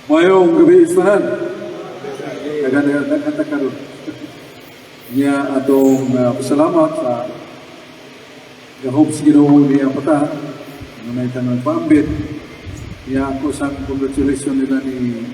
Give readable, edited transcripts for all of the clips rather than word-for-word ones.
Mayong gabi isahan. Nagkanta ka ron. Niya atong pasalamat sa gahop sa Ginoo niya pata. Ngunay tanong paambit. Niya ako sa congratulation nila ni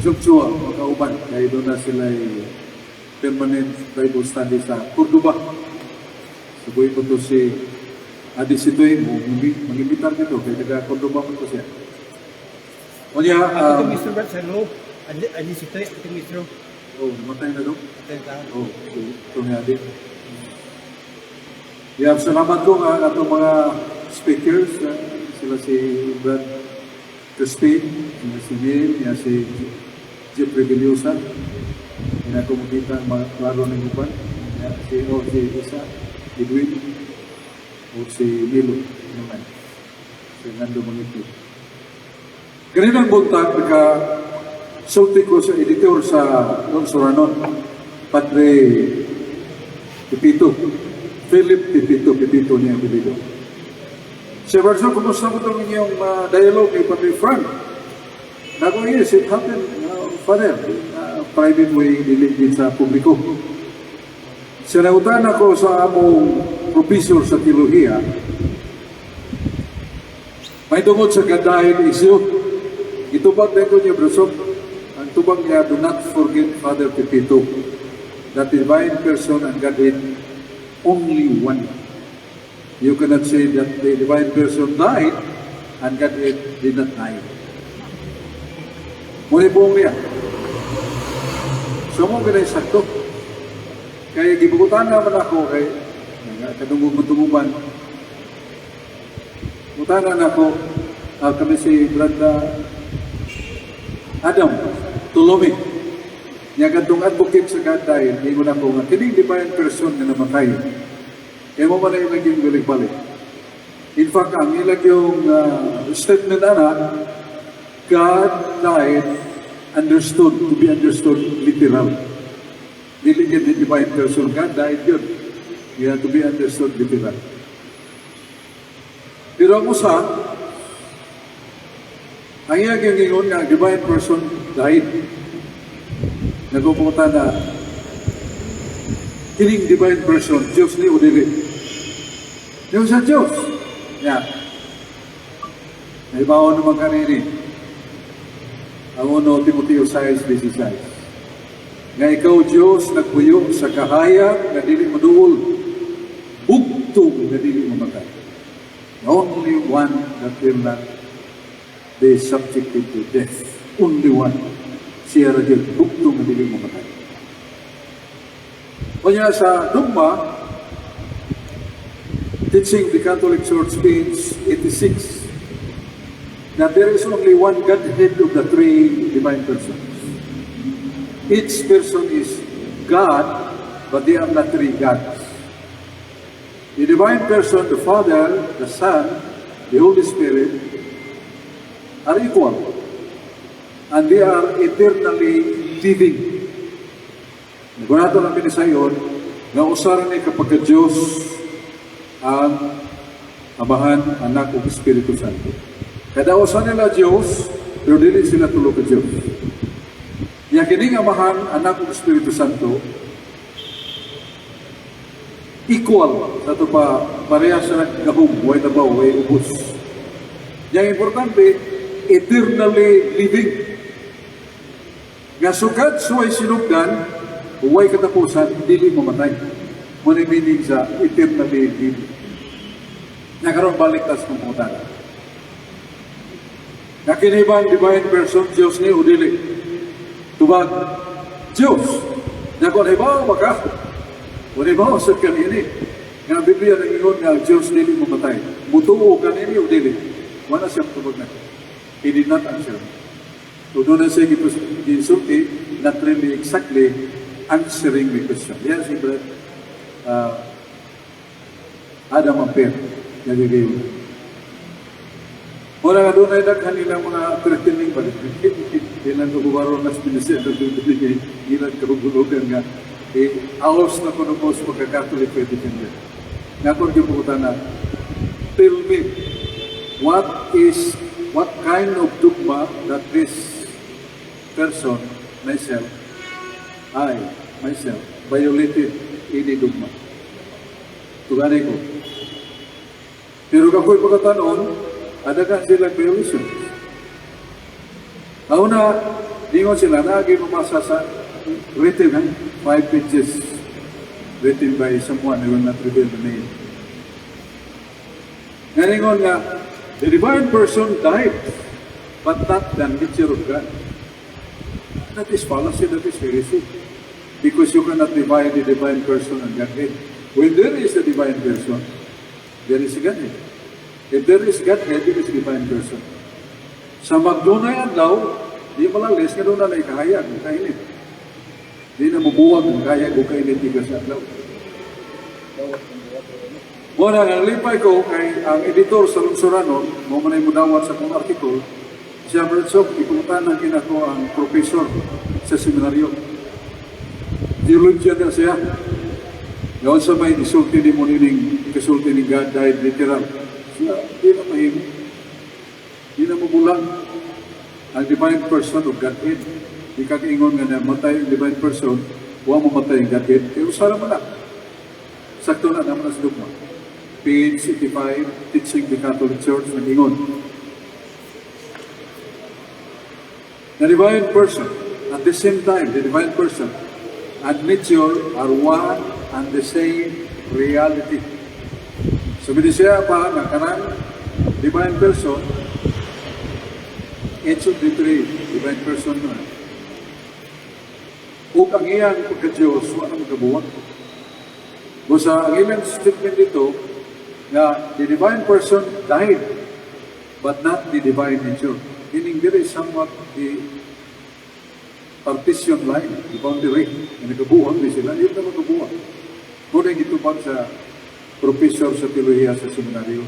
Subsua, makauban. Kaya doon na sila permanent Bible study sa Cordoba. Sabuhin ko to si Adi Sitoy, mag-imbitar nito. Kaya taga Cordoba mo ko siya. O niya, Ako Mr. Brad, sa loob. Adi Sitoy, ito Mr. oh, matay na doon. Tenta. Oh, ito nga din. Yeah, salamat ko nga atong mga speakers. Sila si Brad Crispin, sila si Neil, si Jeff Rebeliosa. Yan ako makita ang klaro ng iban. Si Isa, Edwin, o si Milo naman. Si Nando Mangiti. Kaninang buntag, sulti ko sa editor sa Suranon, Padre Pipito, Philip Pipito niya ang Pipito. Sir Barso, kumusta mo itong inyong dialogue kay Padre Frank? Nago, yes, it happened, Father, private way, din sa publiko. Sinautan ako sa among professor sa teolohiya, may tungod sa gadahin isyo. Itubag na ito niya, Brasok. Ang tubag niya, do not forget Father Pipito, that divine person and Godhead, only one. You cannot say that the divine person died and Godhead did not die. Muli po niya. So mo ganay sakto. Kaya gibugutan naman ako kay kadungog-tumuban. Mutanan ako kami si Branda Adam Tulomi. Niya kadtong advocate sa Gaday, ingon ako nga kining divine person na namatay. Kaya mo man na yung naging balik-balik. In fact, ang ilag yung statement ana, God died understood, to be understood literal. Dili yun yung divine person, God died yun. You have to be understood literal. Pero ang usa, ang iyag yung ingon nga, divine person died. Nagpupunta na, kining divine person, Diyos ni Udili. Yung sa Diyos. Yan. Naibaw naman kanini. Ang 1 Timoteo 6:16. Nga ikaw, Diyos, nagpuyo sa kahayag na dili maduol, bugtong na dili mamatay. The only one that will not be subjected to death. Only one. Siya rin bugtong na dili mamatay. O niya sa dogma, teaching the Catholic Church, page 86, that there is only one Godhead of the three divine persons. Each person is God, but they are not three gods. The divine person, the Father, the Son, the Holy Spirit, are equal. And they are eternally living. Nagurato namin sa iyon, na usaran ni kapag Diyos ang Amahan, Anak, o Espiritu Santo. Kada usaran nila Diyos, pero dili sila tulog ka Diyos. Yakining Amahan, Anak, o Espiritu Santo, equal sa ito pa, pareha sa nagkahum, way na ba, way ubos. Yang importante, eternally living. Nga sukat suway sinugdan, huwag katapusan, dili mamatay. Muna meaning sa eternally living. Nakaroon balik tas kumutan. Nakinibang divine person, Diyos ni Udili. Tubag, Diyos. Nakunibang baka. Kunibang sa kanini. Nga Biblia nang ingon nga, Diyos dili mamatay. Mutuo kanini Udili. Wala siyang tubag na. He did not answer. So doon na siya ginsulti, not really exactly answering the question. Yan si Brad Adam Ampere. Nagiging. Muna nga doon ay daghan nilang mga threatening balik. Ilang kabubaron na spinisya na doon ilang kabugulugan nga. Aos na kuno po sa pagkakatolik pwede kanya. Nga kung gibukutan na, tell me, what kind of dogma that this person, myself, violated any dogma. Tuganay ko. Pero kapoy pagkataon, ada ka silang violation. Nauna, dingon sila, nagi mamasa sa written, 5 pages, written by someone who will not reveal the name. Ngayon nga, the divine person died, but not the nature of God. That is fallacy, that is heresy. Because you cannot divide the divine person and Godhead. When there is a divine person, there is a Godhead. If there is Godhead, there is a divine person. Sa magdunay adlaw, di malalis nga doon na ikahayag, ikainit. Di na mabuwag ang kahayag o kainit di ka sa adlaw. Muna, ang lipay ko kay ang editor sa Lungsuranon, mo manay mudawat sa kong article, siya Bertsok, ipuntan ng kinako ang professor sa seminaryo. Theologian na siya. Ngayon sa may isulti ni mo nining, kasulti ni God died literal. Siya, di na mahimik. Di na mabulang ang divine person of Godhead. Di kakaingon nga na matay ang divine person, huwag mamatay ang Godhead. Pero sana man na. Sakto na naman sa dugma. Page 85, Teaching the Catholic Church, nag-ingon. The divine person, at the same time, the divine person and nature are one and the same reality. So, siya pa na kanang divine person, each of the three divine person na. Ug ang iyang pagka-Diyos, wala magkabuwan. Busa, ang ilang statement dito, na the divine person died, but not the divine nature. Meaning there is somewhat the partition line, the boundary, na nagkabuhan din sila, hindi na magkabuhan. Muna yung itubag sa professor sa teolohiya sa seminaryo.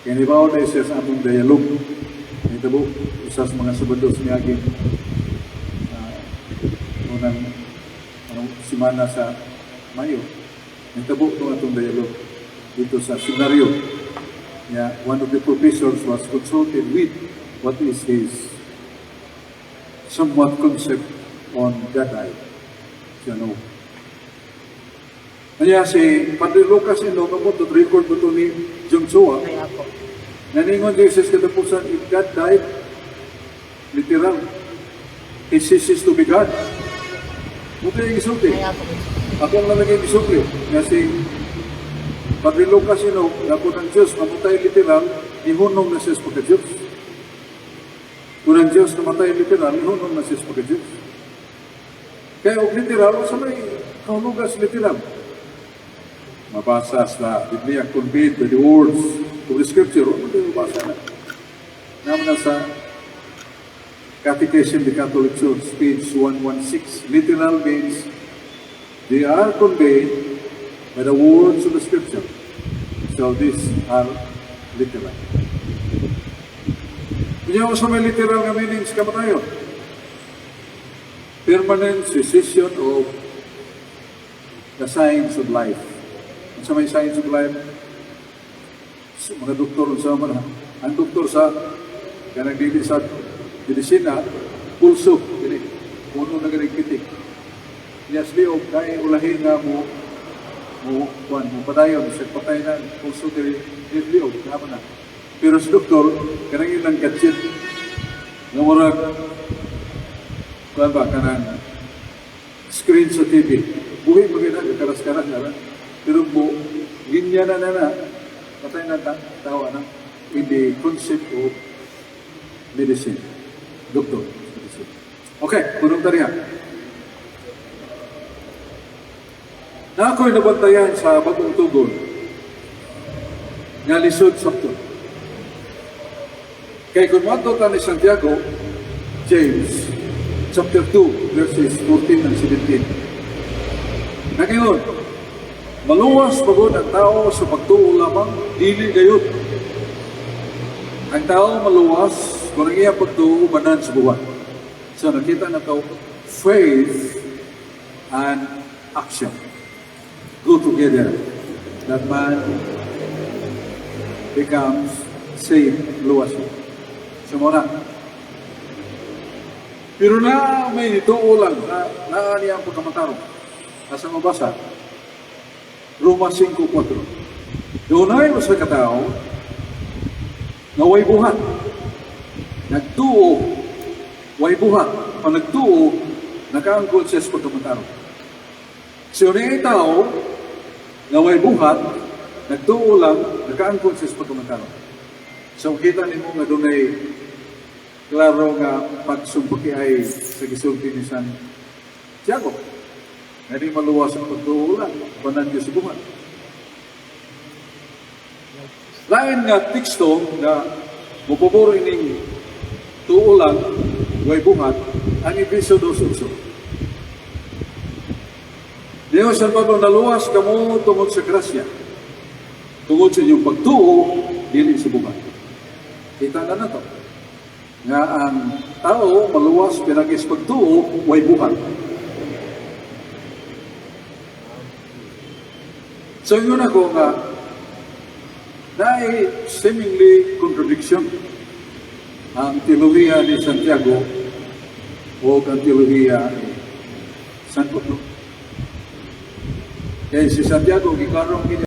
Kaya nibaw na siya sa among dialogue. Ito po, usas mga sabados niya aging unang simana sa Mayo. Ito po itong atong dialogue dito sa seminaryo. Yeah, one of the professors was consulted with what is his somewhat concept on Godhead. You know. Kaya si Padre Lucas ino kamot to record mo to ni Jung Soa. Naningon Jesus katapusan, if God died, literal, he ceases to be God. Muna yung isulti. Ako ang lalagay yung isulti. Kasi Padre Lucas ino, ako ng Diyos, namatay literal, ihunong na siya sa pagka-Diyos. Kung ang Diyos namatay literal, ihunong na siya sa pagka-Diyos. Kaya og literal, sa may kahulugas literal. Mabasa sa Biblia, conveyed by the words of the Scripture. Ano ito mabasa na? Naman na sa Catechism of the Catholic Church, page 116. Literal means they are conveyed by the words of the Scripture. So these are literal. Kanya ko sa may literal nga meanings kamatayon. Permanent cessation of the signs of life. Sa may signs of life, mga doktor sa mga ang doktor sa kanang dili sa medisina, pulso, dili, puno na galing pitik. Yes, liog, kaya ulahin nga mo padayon, sa patay na, pulso dili, liog, naman na. Pero sa doktor, kanang ilang gadget, nga marag, kaya ba, kanang screen sa TV, buhay mo rin na, karas-karas na, pero po, linya na patay na tawa na, in the concept of medicine. Doktor, medicine. Okay, punong tarihan. Na ako'y nabantayan sa bagong tugon, nga lisod sakto. Kay kung matuta ni Santiago, James, chapter 2, verses 14 and 17. Nagingon, maluwas pagod ang tao sa pagtuo lamang, dili gayud. Ang tao maluwas, kung ang iyang pagtuo, banan sa buwan. So nakita na ito, faith and action go together. That man becomes saved, luwas. sa muna. Pero na may nituo lang na niya ang pagkamataro. Asa mabasa? Roma 5:4. Doon ay usa ka tao na way buhat. Nagtuo, way buhat. Pag nagtuo, nakaangkol siya sa pagkamataro. So na tao na way buhat, nagtuo lang, nakaangkol siya sa pagkamataro. So kita nimo nga doon ay klaro nga pagsumpaki ay sa gisulti ni San Tiago. Hindi maluwas ang pagtuulan, panan Diyos buhat. Lain nga teksto na mupupuro ining tuulan, way buhat, ang Efeso 2:8. Diyo San Pablo, naluwas kamo tungod sa grasya, tungod sa inyong pagtuo, dili sa buhat. Kita na to. Nga ang tao maluwas pinagis pagtuo, way buhat. So yun ako nga, dahil seemingly contradiction ang teolohiya ni Santiago o ang teolohiya ni San Pablo. Kaya si Santiago, gikarong